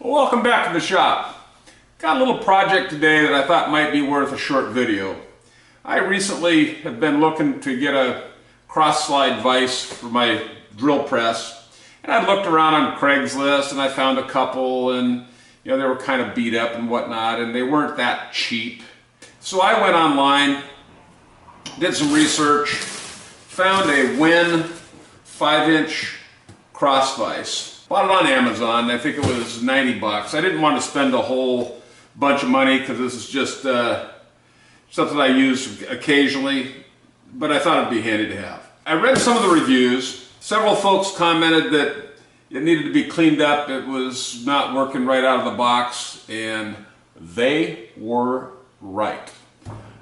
Well, welcome back to the shop. Got a little project today that I thought might be worth a short video. I recently have been looking to get a cross-slide vise for my drill press, and I looked around on Craigslist and I found a couple, and they were kind of beat up and whatnot, and they weren't that cheap. So I went online, did some research, found a Win 5-inch cross vise. Bought it on Amazon. I think it was 90 bucks. I didn't want to spend a whole bunch of money because this is just something I use occasionally, but I thought it'd be handy to have. I read some of the reviews. Several folks commented that it needed to be cleaned up. It was not working right out of the box, and they were right.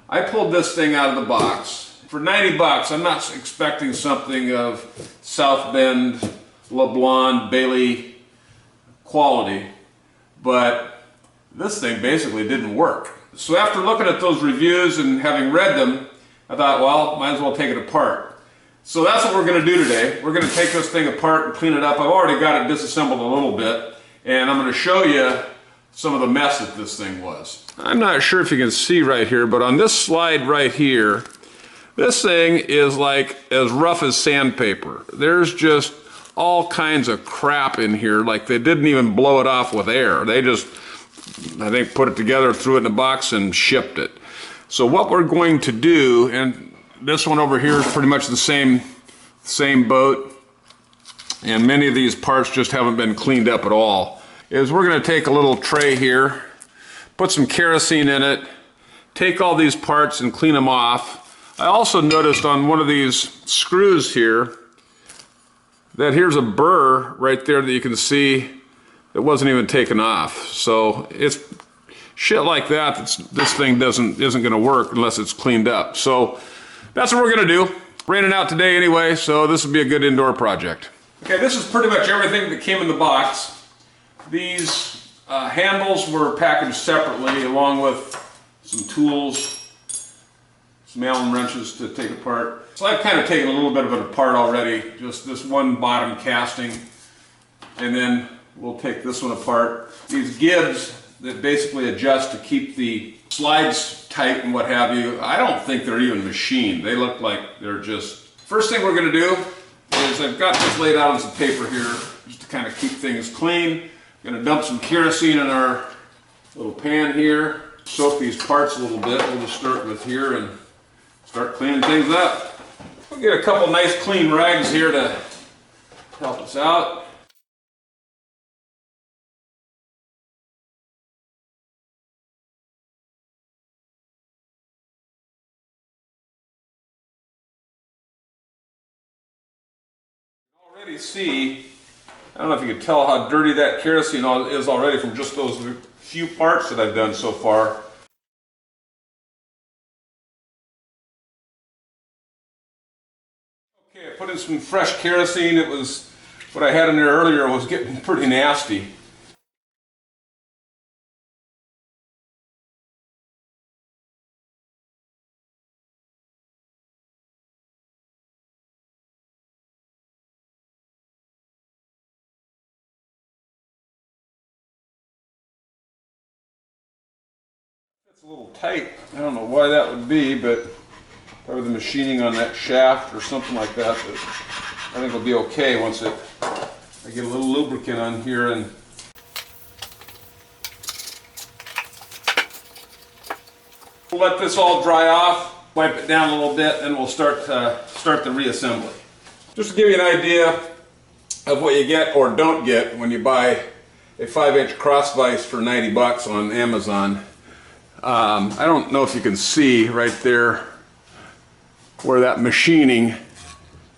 I pulled this thing out of the box. For 90 bucks, I'm not expecting something of South Bend, LeBlanc, Bailey quality, but this thing basically didn't work. So after looking at those reviews and having read them, I thought, well, might as well take it apart. So that's what we're going to do today. We're going to take this thing apart and clean it up. I've already got it disassembled a little bit, and I'm going to show you some of the mess that this thing was. I'm not sure if you can see right here, but on this slide right here, this thing is like as rough as sandpaper. There's just all kinds of crap in here, like they didn't even blow it off with air. They just, I think, put it together, threw it in a box, and shipped it. So what we're going to do, and this one over here is pretty much the same boat, and many of these parts just haven't been cleaned up at all, is we're going to take a little tray here, put some kerosene in it, take all these parts and clean them off. I also noticed on one of these screws here that here's a burr right there that you can see that wasn't even taken off. So it's shit like that this thing isn't going to work unless it's cleaned up. So that's what we're going to do. Raining out today anyway, so this will be a good indoor project. Okay, this is pretty much everything that came in the box. These handles were packaged separately along with some tools, some Allen wrenches to take apart. So I've kind of taken a little bit of it apart already, just this one bottom casting, and then we'll take this one apart. These gibs that basically adjust to keep the slides tight and what have you, I don't think they're even machined. They look like they're just... First thing we're going to do is I've got this laid out on some paper here just to kind of keep things clean. I'm going to dump some kerosene in our little pan here, soak these parts a little bit. We'll just start with here and start cleaning things up. We'll get a couple nice clean rags here to help us out. Already see, I don't know if you can tell how dirty that kerosene is already from just those few parts that I've done so far. Okay, I put in some fresh kerosene. It was, what I had in there earlier was getting pretty nasty. It's a little tight. I don't know why that would be, but probably the machining on that shaft or something like that, but I think it'll be okay once I get a little lubricant on here. And we'll let this all dry off, wipe it down a little bit, and we'll start the reassembly. Just to give you an idea of what you get or don't get when you buy a 5-inch cross vise for 90 bucks on Amazon. I don't know if you can see right there where that machining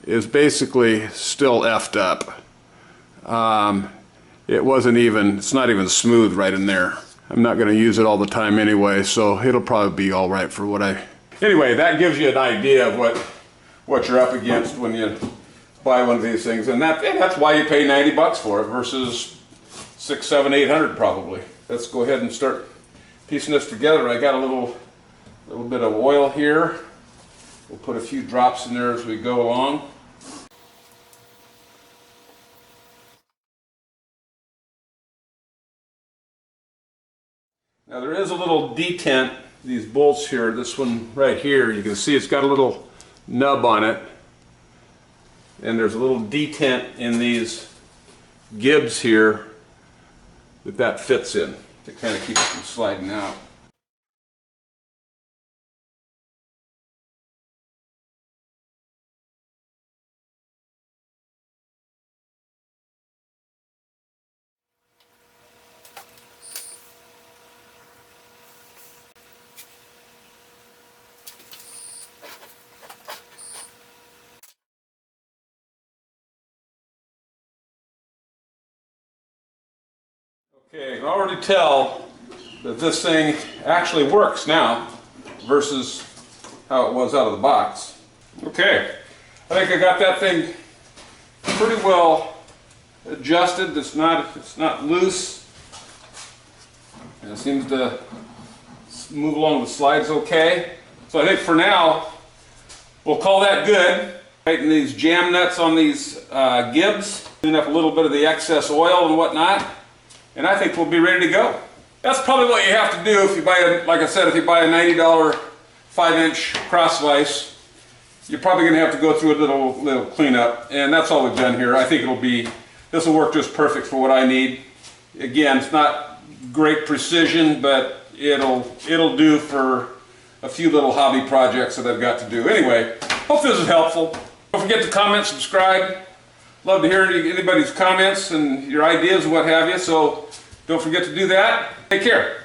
is basically still effed up. It's not even smooth right in there. I'm not going to use it all the time anyway, so it'll probably be all right for what Anyway, that gives you an idea of what you're up against when you buy one of these things, and that's why you pay 90 bucks for it versus 600, 700, 800 probably. Let's go ahead and start piecing this together. I got a little bit of oil here. We'll put a few drops in there as we go along. Now there is a little detent, these bolts here, this one right here, you can see it's got a little nub on it. And there's a little detent in these gibs here that fits in to kind of keep it from sliding out. Okay, I can already tell that this thing actually works now versus how it was out of the box. Okay, I think I got that thing pretty well adjusted. It's not loose. And it seems to move along the slides okay. So I think for now, we'll call that good. Tighten these jam nuts on these gibs, clean up a little bit of the excess oil and whatnot. And I think we'll be ready to go. That's probably what you have to do if you buy like I said, if you buy a $90 5-inch cross vise, you're probably going to have to go through a little cleanup. And that's all we've done here. I think this will work just perfect for what I need. Again, it's not great precision, but it'll do for a few little hobby projects that I've got to do. Anyway, hope this is helpful. Don't forget to comment, subscribe. Love to hear anybody's comments and your ideas and what have you, so don't forget to do that. Take care.